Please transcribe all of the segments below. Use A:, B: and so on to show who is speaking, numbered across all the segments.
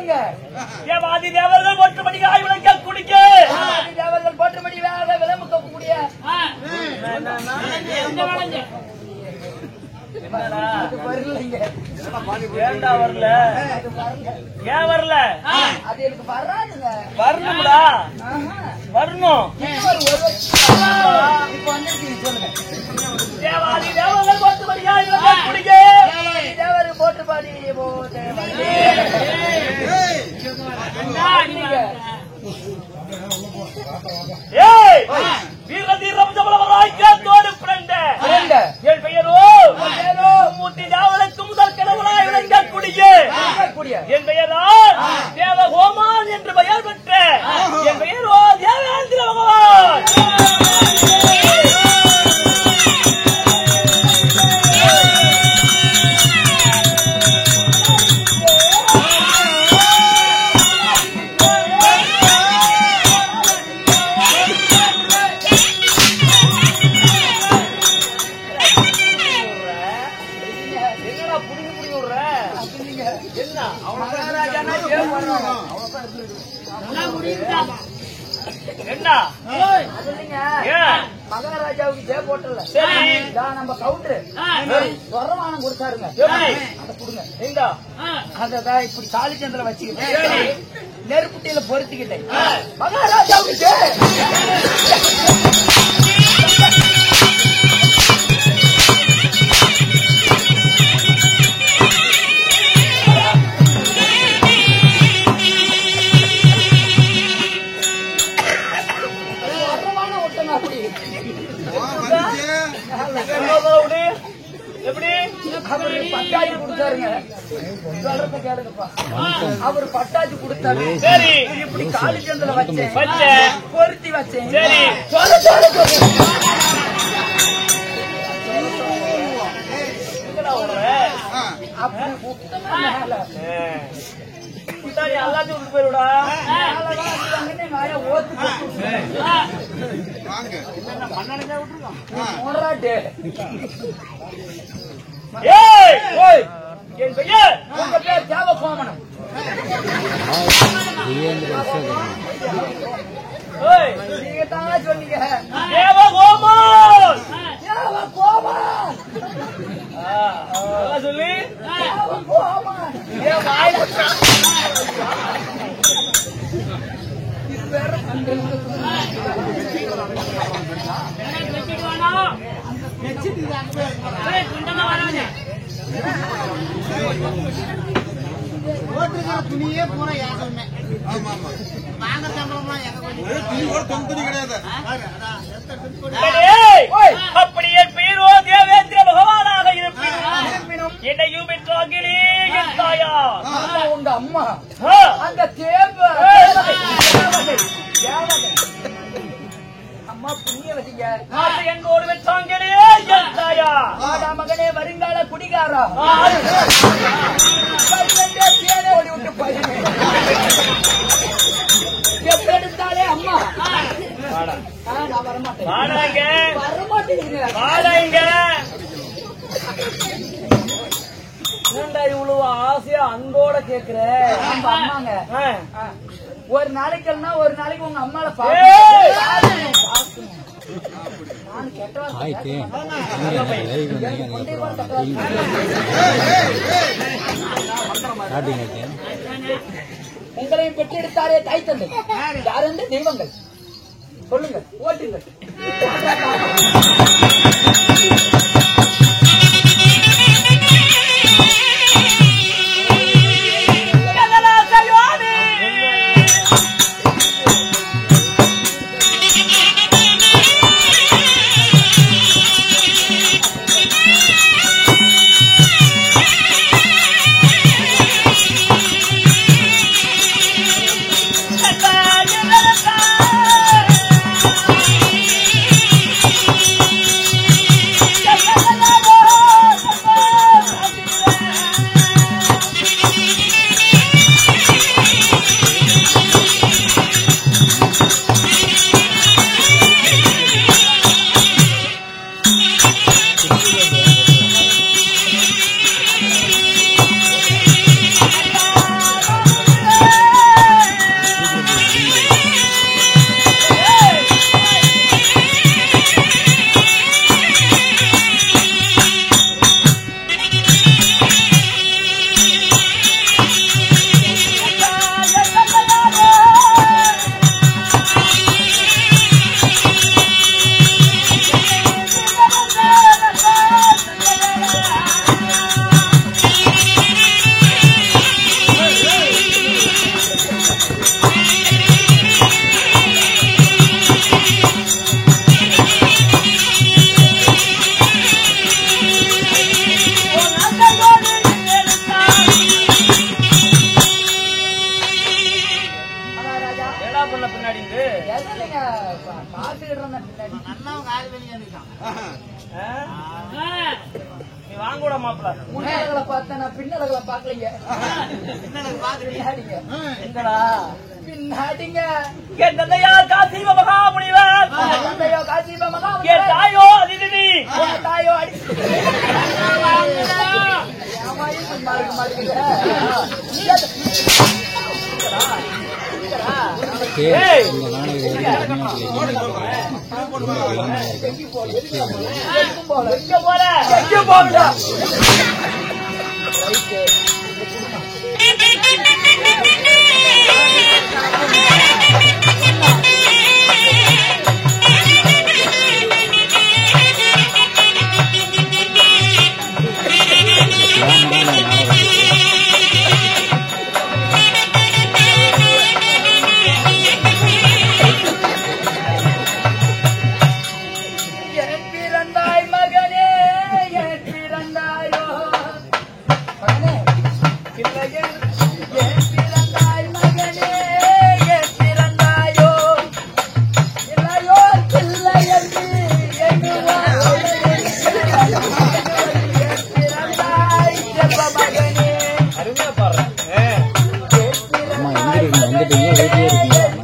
A: சொல்லுங்க.
B: தேவாதி தேவர்கள் போற்றும்படி ஆய்விளக்க குடிக்க
A: தேவர்கள் போற்றும்படி விளம்பக்கூடிய
B: ஏண்டா வரல? ஏன் வரல?
A: அது எனக்கு வராதுங்க.
B: வரணும்டா, வரணும்.
A: இப்ப வந்துருக்கீங்க சொல்லுங்க.
B: தேவாதி தேவர்கள் போற்றும்படி ஆய்விளக்க குடிக்க
A: தேவர்கள் போற்றும்படி
B: வீரதீரம் சபலவராய்க்கோடு பிறந்த என் பெயரோ மூர்த்தி தேவனுக்கு முதல் கடவுளாய் விளங்கக்கூடிய என் பெயரால் தேவகோமான் என்று பெயர் பெற்ற என் பெயரோ தேவேந்திர பகவான்.
A: மகாராஜாவுக்கு ஜெய போட்டல நம்ம கவுண்டரு சொரமானம் கொடுத்தாருங்க. அதை கொடுங்க. அதான் இப்படி காலிச்சந்திர வச்சுக்கிட்டேன், நெருப்புட்டியில பொருத்திக்கிட்டேன். மகாராஜாவுக்கு ஜெய. பட்டாச்சு கொடுத்தாருங்க. கேளுங்கப்பா, அவரு பட்டாச்சு கொடுத்தாரு. சரி, இப்படி காலிச்சந்திர வச்சேன், பொருத்தி வச்சேன். சரி, அப்படி எல்லாத்தையும் விட்டு போயிருடா. என் பெயர் உங்க பேர் தேவகோமனம். நீங்க தான் சொன்னீங்க தேவகோமன். தேவகோமன் சொல்லி தேவகோமன்.
C: துணியே போற யாருமே வாங்க சம்பளம்லாம் கிடையாது.
B: அப்படி என் பேரோ தேவேந்திர பகவானாக இருப்பினும் என்னையும் பெற்றாங்களே என் தாயா
A: உங்க அம்மா அந்த அம்மா புண்ணியவதிங்க
B: என்னோடு பெற்றாங்களே என் தாயா.
A: மகனே வருங்கால குடிகாரா ஓடி விட்டு பையனே எடுத்தாலே அம்மா நான் வரமாட்டேன்.
B: வரமாட்டேங்க. ஏண்டா இவ்வளவு ஆசையா அன்போட கேக்குற?
A: அம்மாங்க ஒரு நாளைக்குன்னா ஒரு நாளைக்கு உங்க அம்மால உங்களையும் பெற்றெடுத்தாரே தாய் தந்தை யாரென்று தெய்வங்கள் சொல்லுங்க, ஓட்டுங்கள்.
B: வாங்கூட மாப்பிள்ள.
A: முன்னழகளை பார்த்தா நான் பின்னழகளை பாக்கலைங்க. பின்னாடிங்க
B: எங்கடா
A: பின்னாடிங்க
B: என் தந்தையார் காசிப மகாமுனிவர்,
A: தந்தையோ காசிப
B: என்
A: மகாமுனிவர்,
B: தாயோ அதிதி,
A: உன் தாயோ அடி ஏமாயி சும்மா இருக்க மாட்டேங்குது.
B: ஏய், எங்க போற?
A: எங்க போகுதா? என் பிறந்தாய் மகனே, என் பிறந்தாயோ மகனே, இல்லையே, என் பிறந்தாய் மகனே, என் பிறந்தாயோ, இல்லையோ, இல்லையென்று எண்ணுவாய். என் பிறந்தாய் செல்வ மகனே,
B: அருமையா பாடுற.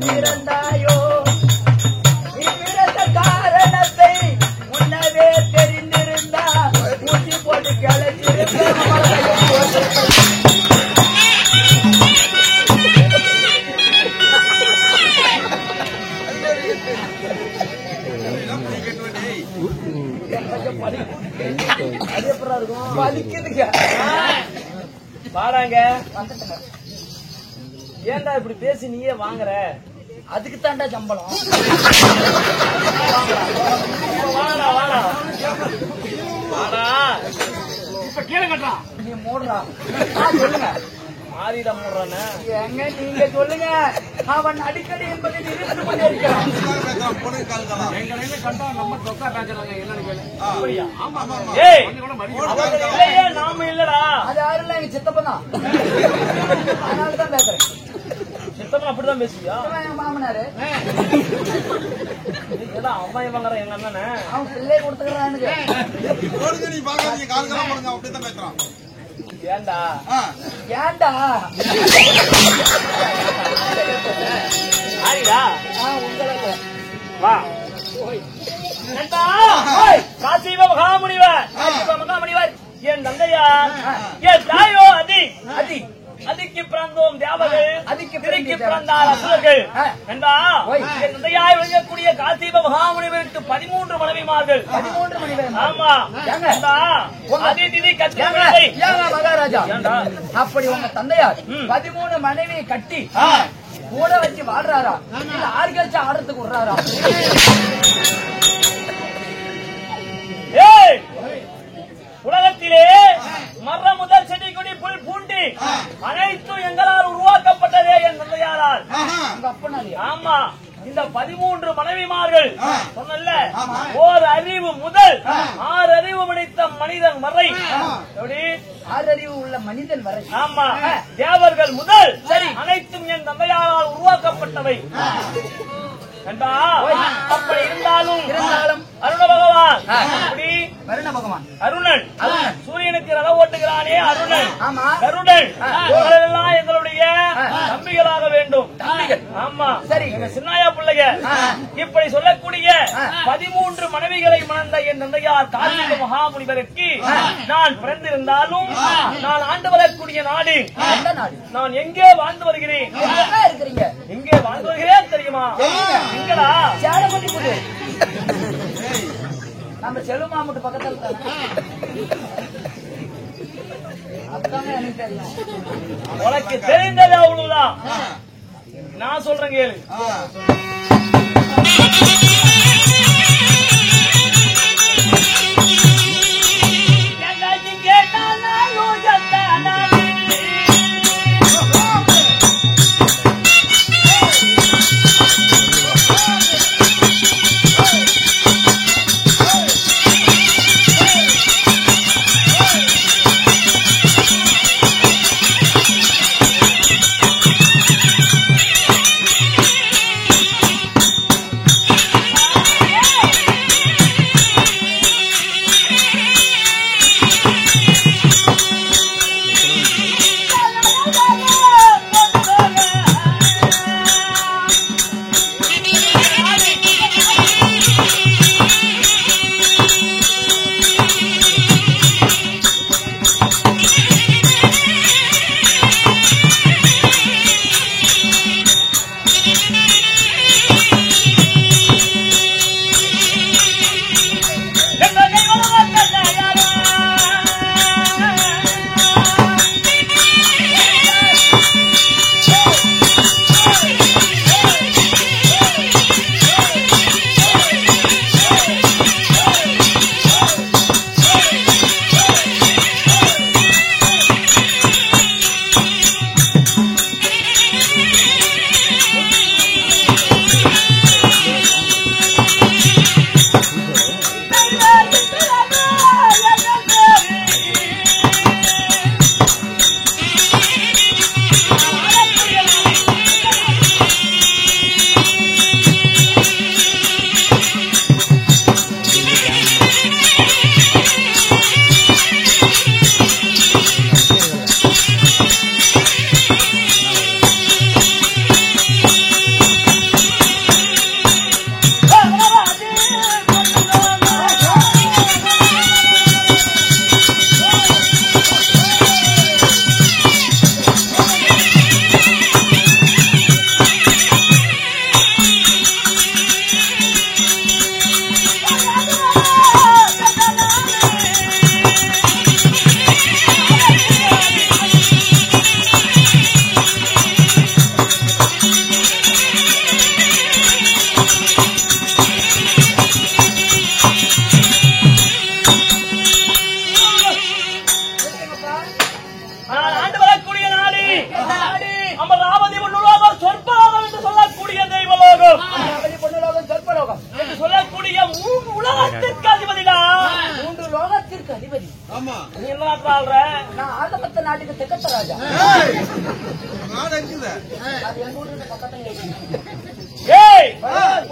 A: பிறந்தாயோ, நீ பிறந்த காரணத்தை முன்னவே தெரிந்திருந்தா ஊசி போட்டு கிளச்சிருந்த. அது எப்படா இருக்கும்? வலிக்குதுங்க.
B: வாடாங்க.
A: வந்துட்டேங்க.
B: ஏன்டா இப்படி பேசி நீயே வாங்குற?
A: அதுக்கு தாண்டா சம்பளம்.
B: வாடா வாடா வாடா. இப்ப கீழே கட்டா
A: நீ மூடுறா. சொல்லுங்க.
B: மாறிட முடுறானே.
A: எங்க நீங்க சொல்லுங்க. அவன் அடிக்கடி என்பதை நிறுத்தி கொண்டிருக்கிறான்.
B: அப்படியா? ஏய், அவங்க இல்லையே, நாம இல்லடா.
A: அது யாரும் இல்ல, எங்க சித்தப்பன் தான். அதனாலதான் பேசுறேன்.
B: சித்தப்பன் அப்படிதான் பேசுவியா?
A: இவன் என் மாமனாரு.
B: ஏதான் அம்மா இவங்க எங்க அண்ணனே.
A: அவன் பிள்ளை கொடுத்துக்கிறானுங்க.
B: ஏண்டா
A: ஏன்டா?
B: ஆரிடா
A: உங்களுக்கு
B: வா. ஏண்டா? காசிப மகாமுனிவர், காசிப மகாமுனிவர் என் தந்தையார், என் தாயோ அதி
A: அதி
B: அதிக்கு பிறந்தோம் தேவர்கள்,
A: அதிக்கு
B: திரைக்கு பிறந்தார் அசுரர்கள். என்றா என் தந்தையாய் விளங்கக்கூடிய காசிப மகாமுனிவருக்கு 13 மனைவிமார்கள்.
A: 13 மணி நேரம்.
B: ஆமா.
A: ஏங்க?
B: என்றா அதி திதி கத்திரங்களை
A: ஏங்க மகாராஜா?
B: ஏண்டா?
A: அப்படி உங்க தந்தையார் 13 மனைவியை கட்டி கூட வச்சு வாடுறாரா இல்ல ஆர்கல்ச்சு ஆடுறதுக்கு விடுறாரா?
B: ஏய், உலகத்திலே மரம் முதல் செடி கொடி புல் பூண்டி அனைத்தும் எங்களால் உருவாக்கப்பட்டதே என் தந்தையாரால்.
A: உங்க அப்பனாலியா?
B: ஆமா. இந்த 13 மனைவிமார்கள் சொன்னல, ஓர் அறிவு முதல் 6 அறிவு படைத்த மனிதன் வரை. எப்படி?
A: 6 அறிவு உள்ள மனிதன் வரை.
B: ஆமா. தேவர்கள் முதல் சரி அனைத்தும் என் தந்தையாரால் உருவாக்கப்பட்டவை. என்றா அப்படி இருந்தாலும் அருண பகவான் அப்படி
A: வருண பகவான்
B: அருணன் சூரியனுக்கு ரத ஓட்டுகிறானே அருணன்
A: ஆமா.
B: கருடன் இவர்களெல்லாம் எங்களுடைய தம்பிகளாக வேண்டும்.
A: தம்பிகள்.
B: ஆமா.
A: சரி.
B: எங்க சின்னாயா பிள்ளைங்க இப்படி சொல்லக்கூடிய 13 மனைவிகளை மணந்த என் தந்தையார் காசிப மகாமுனிவருக்கு நான் பிறந்திருந்தாலும் நான் ஆண்டு வரக்கூடிய நாடு
A: எந்த நாடு?
B: நான் எங்கே வாழ்ந்து வருகிறேன்?
A: எங்க இருக்கிறீங்க?
B: எங்கே வாழ்ந்து வருகிறேன் தெரியுமா? எங்கடா?
A: சேடப்பட்டி புது. நம்ம செல்லுமாமுட்டு பக்கத்துல தான். அதுதாங்க எனக்கு தெரியும்.
B: உனக்கு தெரிந்தது அவ்வளவுதான். நான் சொல்றேன் கேளு.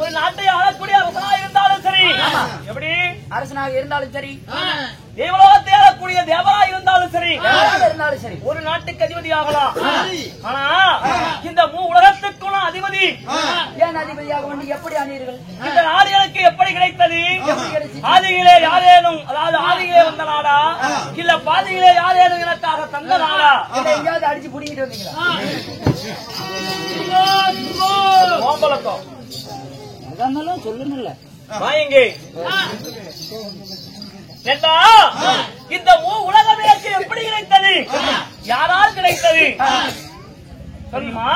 B: ஒரு நாட்டை ஆளக்கூடிய அரசனாக இருந்தாலும் சரி, எப்படி
A: அரசனாக இருந்தாலும் சரி,
B: தேவலோகத்தை ஆளக்கூடிய தேவராக இருந்தாலும் சரி,
A: இருந்தாலும் சரி,
B: ஒரு நாட்டுக்கு அதிபதி ஆகலாம். ஆனா இந்த உலகத்துக்குள்ள அதிபதி
A: ஏன் அதிபதியாக வந்து எப்படி அணியீர்கள்?
B: இந்த நாடுகளுக்கு எப்படி கிடைத்தது? ஆதியிலே யாரேனும், அதாவது ஆதியிலே வந்த நாடா இல்ல பாதியிலே யாரேனும் எனக்காக தந்த நாடா?
A: எங்கேயாவது அடிச்சு புடிங்கிட்டு வந்தீங்களா?
B: ஓம்பலக்கம்
A: அதான் சொல்லணும்ல.
B: வாயங்கே இந்த உலகமே எப்படி கிடைத்தது? யாரால் கிடைத்தது சொல்லுமா?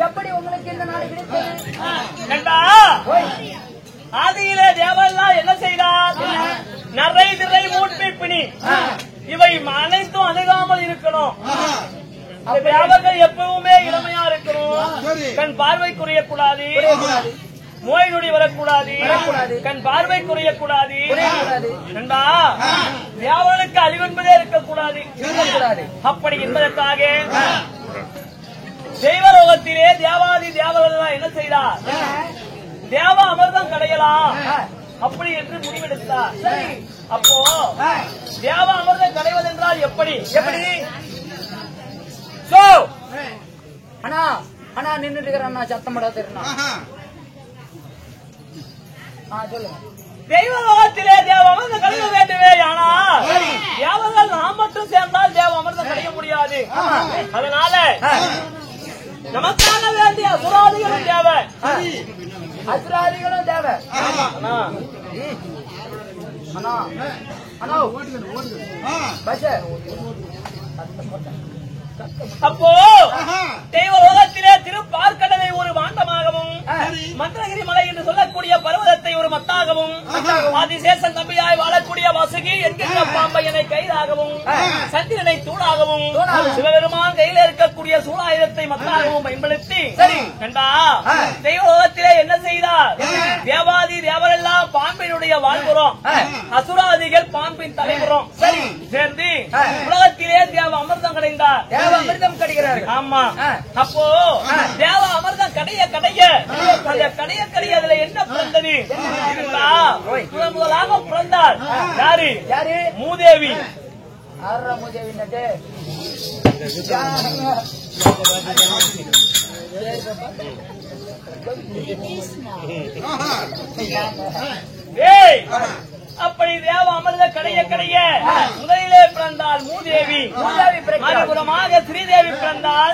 A: எப்படி உங்களுக்கு இந்த நாடு கிடைத்தது?
B: ஆதியிலே தேவெல்லாம் என்ன செய்தார்? நரை திரை மூட்டை பிணி இவை அனைத்தும் அணுகாமல் இருக்கணும். தேவர்கள் எப்பவுமே இளமையா இருக்கணும். கண் பார்வை குறையக்கூடாது. நோய் நொடி வரக்கூடாது,
A: வரக்கூடாது.
B: கண் பார்வை குறையக்கூடாது,
A: குறையக்கூடாது.
B: நண்பா தேவனுக்கு அழிவென்பதே இருக்கக்கூடாது.
A: இருக்கக்கூடாது.
B: அப்படி என்பதற்காக தெய்வலோகத்திலே தேவாதி தேவர்கள் என்ன செய்தார்? தேவ அமிர்தம் கடையலாம் அப்படி என்று முடிவெடுத்தார்.
A: சரி.
B: அப்போ தேவ அமிர்தம் கடைவதென்றால் எப்படி?
A: எப்படி? அண்ணா அண்ணா நின்னுட்டு இருக்கிற சத்தம் போடாது சொல்லுங்க.
B: தெய்வலோகத்திலே தேவ அமிர்தம் கடைய வேண்டுமே. ஆனால் தேவர்கள் நாம் மட்டும் சேர்ந்தால் தேவ அமிர்தம் கடைய முடியாது. அதனால நமக்காக வேண்டிய அசுராதிகளும் தேவை.
A: அசுராதிகளும் தேவை. அண்ணா அண்ணா பஸ்
B: அப்போ தெய்வலோகத்திலே திருப்பார்க்கடலை ஒரு மாண்டமாகவும், மந்திரகிரி மலை என்று சொல்லக்கூடிய பர்வதத்தை ஒரு மத்தாகவும், ஆதிசேஷன் தம்பியாய் வாழக்கூடிய வாசுகி என்கின்ற பாம்பையனை கைதாகவும், சந்திரனை தூணாகவும், சிவபெருமான் கையில இருக்கக்கூடிய சூழாயுதத்தை மத்தாகவும் பயன்படுத்தி கண்டா தெய்வலோகத்திலே என்ன செய்தார்? தேவாதி தேவரெல்லாம் பாம்பினுடைய வாழ்புறம், அசுராதிகள் பாம்பின் தலைபுறம் சேர்ந்து உலகத்திலே தேவ அமிர்தம் கிடைந்தார்.
A: அமிர்தம் கிடைக்கிறார்கள்.
B: ஆமா. அப்போ தேவ அமிர்தம் கடைய கடைய அதுல என்ன பிறந்தது? முதலாக பிறந்தார் யாரு?
A: யாரு?
B: மூதேவி.
A: ஆறா மூதேவி நட்டு
B: அப்படி தேவ அமிர்த கடைய கடைய முதலிலே பிறந்தால் மூதேவி, மறுபுறமாக ஸ்ரீதேவி பிறந்தால்,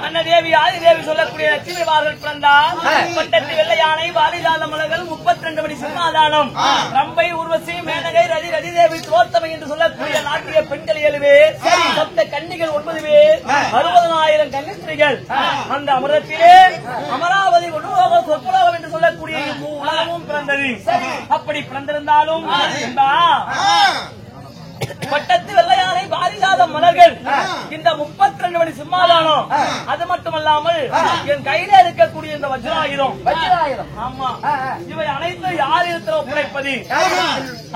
B: அன்னதேவி ஆதிதேவி சொல்லக்கூடிய லட்சுமிவார்கள் பிறந்தால், பட்டத்து வெள்ளையானை வாரிதாத மலர்கள் 32 படி சிம்மாதானம், ரம்பை ஊர்வசி மேனகை ரதி ரதிதேவி துரோத்தமை என்று சொல்லக்கூடிய நாட்டிய பெண்கள் 7 பேர், சப்த கன்னிகள் 9 பேர், 60,000 கன்னிஸ்திரிகள். அந்த அமிர்தத்திலே அமராவதி உலோகம் சொற்புலோகம் என்று சொல்லக்கூடிய உலகமும் பிறந்தது. அப்படி பிறந்திருந்தாலும் பட்டத்து வெள்ளையானை பாதிக்காத மலர்கள் இந்த 32 படி சிம்மாதானம், அது மட்டுமல்லாமல் என் கையில இருக்கக்கூடிய இந்த வஜ்ராயுதம், ஆமா, இவை அனைத்தும் யார் இடத்துல ஒப்படைப்பது?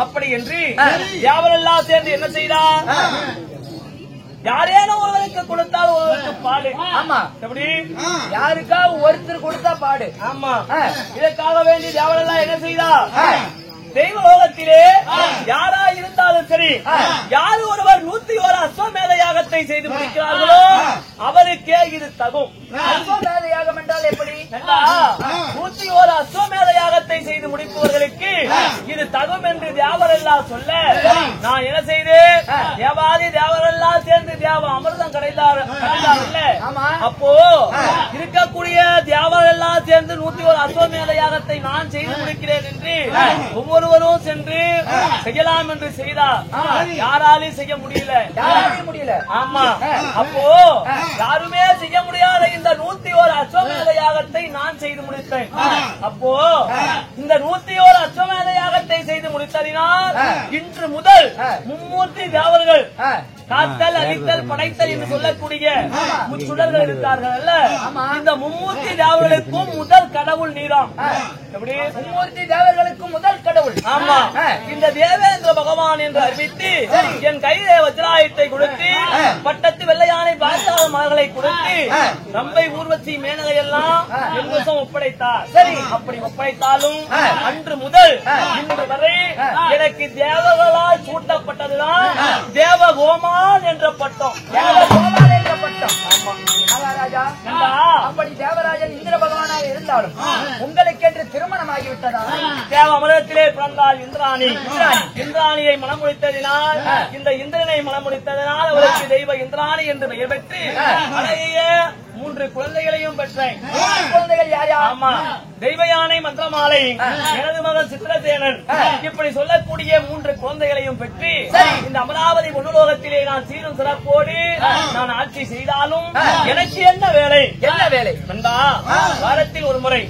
B: அப்படி என்று யாவரெல்லாம் சேர்ந்து என்ன செய்தார்? யாரேனும் ஒருவருக்கு கொடுத்தால் ஒருவருக்கு பாடு.
A: ஆமா.
B: எப்படி?
A: யாருக்கா ஒருத்தர் கொடுத்தா பாடு.
B: ஆமா. இதற்காக வேண்டி யாவரெல்லாம் என்ன செய்தார்? தெய்வலோகத்திலே யாரா இருந்தாலும் சரி, யார் ஒருவர் 101 அஸ்வமேத யாகத்தை செய்து முடிக்கிறார்களோ அவருக்கே இது தகும்.
A: அஸ்வமேத யாகம் என்றால் எப்படி?
B: 101 அஸ்வமேத யாகத்தை செய்து முடிப்பவர்களுக்கு இது தகும் என்று தேவரெல்லாம் சொல்ல, நான் என்ன செய்தேன்? தேவாதி தேவரெல்லாம் சேர்ந்து தேவ அமிர்தம் கிடைத்தார்கள். அப்போ இருக்கக்கூடிய தேவரெல்லாம் சேர்ந்து 101 அஸ்வமேத யாகத்தை நான் செய்து முடிக்கிறேன் என்று ஒவ்வொருவரும் சென்று செய்யலாம் என்று செய்தார். யாராலையும் செய்ய முடியல. ஆமா. அப்போ யாருமே செய்ய முடியாத இந்த 101 அஸ்வமேத யாகத்தை நான் செய்து முடித்தேன். அப்போ இந்த 101 அஸ்வமேத யாகத்தை செய்து முடித்ததினால் இன்று முதல் மும்மூர்த்தி தேவர்கள் காத்தல் அழித்தல் படைத்தல் என்று சொல்லக்கூடிய முச்சுடர்கள் இருக்கிறார்கள் அல்ல, இந்த மும்மூர்த்தி தேவர்களுக்கும் முதல் கடவுள் நீராம். எப்படி? மும்மூர்த்தி தேவர்களுக்கும் முதல் கடவுள். ஆமா. இந்த தேவேந்திர பகவான் என்று அறிவித்து என் கையிலே வஜ்ராயுதத்தை கொடுத்து, பட்டத்து வெள்ளையானை பாதிக்காத மலர்களை கொடுத்து, ரம்பை ஊர்வசி மேனகை எல்லாம் என் வசம் ஒப்படைத்தார். சரி. அப்படி ஒப்படைத்தாலும் அன்று முதல் இன்று வரை எனக்கு தேவர்களால் சூட்டப்பட்டதுதான் தேவகோமா என்ற பட்டம்.
A: அப்படி தேவராஜன் இந்திர பகவானாக இருந்தாலும் உங்களுக்கென்று திருமணம் ஆகிவிட்டதா?
B: தேவ அமிர்தத்திலே பிறந்தால் இந்திராணி. இந்திராணியை மனமுடித்ததினால், இந்த இந்திரனை மனமுடித்ததினால் அவருக்கு தெய்வ இந்திராணி என்று பெயர் பெற்று அழகிய 3 குழந்தைகளையும் பெற்றேன்.
A: குழந்தைகள் யார் யார்?
B: ஆமா. தெய்வ யானை மந்திரமாலை, எனது மகன் சித்திரசேனன், இப்படி சொல்லக்கூடிய 3 குழந்தைகளையும் பெற்று இந்த அமராவதி பொன்னுலோகத்திலே நான் சீரும் சிறப்போடு நான் ஆட்சி செய்தாலும் எனக்கு என்ன வேலை?
A: என்ன வேலை?
B: நண்பா, வாரத்தில் ஒரு முறை,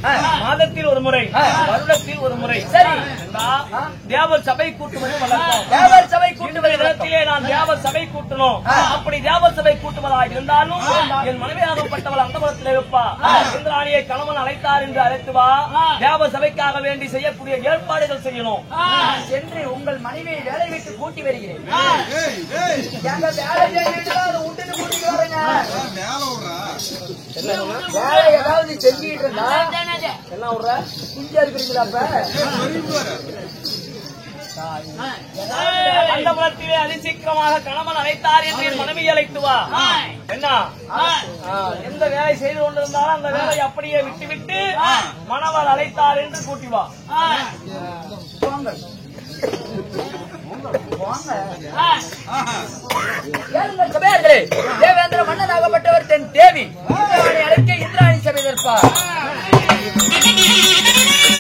B: மாதத்தில் ஒரு முறை, வருடத்தில் ஒரு முறை,
A: சரி
B: தேவர் சபை கூட்டுவது வழக்கம்.
A: தேவர் சபை கூட்டுவது
B: இடத்திலே நான் தேவர் சபை கூட்டணும். அப்படி தேவர் சபை கூட்டுவதாக இருந்தாலும் என் மனைவியாகப்பட்டவள் அந்தபுரத்தில் இருப்பா. இந்திராணியை கணவன் அழைத்தார் என்று அழைத்து தேவா தேவ சபைக்காக வேண்டி செய்யக்கூடிய ஏற்பாடுகள் செய்யணும்.
A: சென்று உங்கள் மனைவியை வேலை விட்டு கூட்டி வருகிறேன். எங்க வேலை செஞ்சுட்டு அதை விட்டுட்டு கூட்டிட்டு வரேங்க. வேலை ஏதாவது செஞ்சுட்டு இருந்தா என்ன விடுற குஞ்சா இருக்கிறீங்களா?
B: அந்த புறத்திலே அதிசீக்கிரமாக கணவன் அழைத்தார் என்று என் மனைவி அழைத்து வா. என்ன எந்த வேலை செய்து கொண்டிருந்தாலும் அந்த வேலையை அப்படியே விட்டுவிட்டு மணவர் அழைத்தார் என்று கூட்டி வா.
A: சபையார்களே, தேவேந்திர மன்னனாகப்பட்டவர் தென் தேவி இந்திராணி அழைக்க இந்திராணி சபை நிற்பார்.